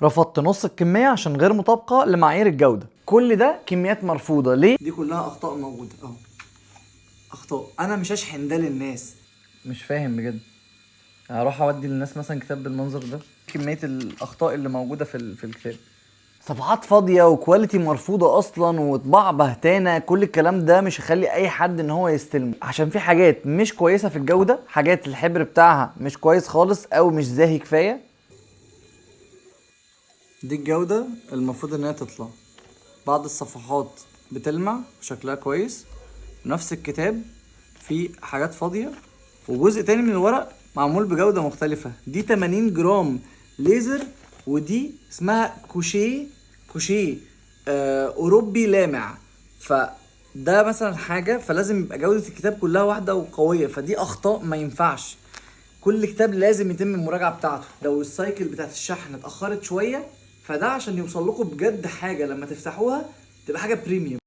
رفضت نص الكمية عشان غير مطابقة لمعايير الجودة. كل ده كميات مرفوضة. ليه؟ دي كلها أخطاء موجودة أهو. أخطاء. أنا مش هشحن ده للناس. مش فاهم بجد. هروح أودي للناس مثلا كتاب بالمنظر ده؟ كمية الأخطاء اللي موجودة في الكتاب. صفحات فاضية وكواليتي مرفوضة أصلا وطباعة بهتانة. كل الكلام ده مش هيخلي أي حد إن هو يستلمه، عشان في حاجات مش كويسة في الجودة، حاجات الحبر بتاعها مش كويس خالص أو مش زاهي كفاية. دي الجودة المفروض إنها تطلع. بعض الصفحات بتلمع شكلها كويس، نفس الكتاب فيه حاجات فاضية، وجزء تاني من الورق معمول بجودة مختلفة. دي 80 جرام ليزر، ودي اسمها كوشيه أوروبي لامع. فده مثلا حاجة، فلازم يبقى جودة الكتاب كلها واحدة وقوية. فدي أخطاء ما ينفعش. كل كتاب لازم يتم المراجعة بتاعته. لو السايكل بتاعت الشحن اتأخرت شوية، فده عشان يوصل لكم بجد حاجة لما تفتحوها تبقى حاجة بريميوم.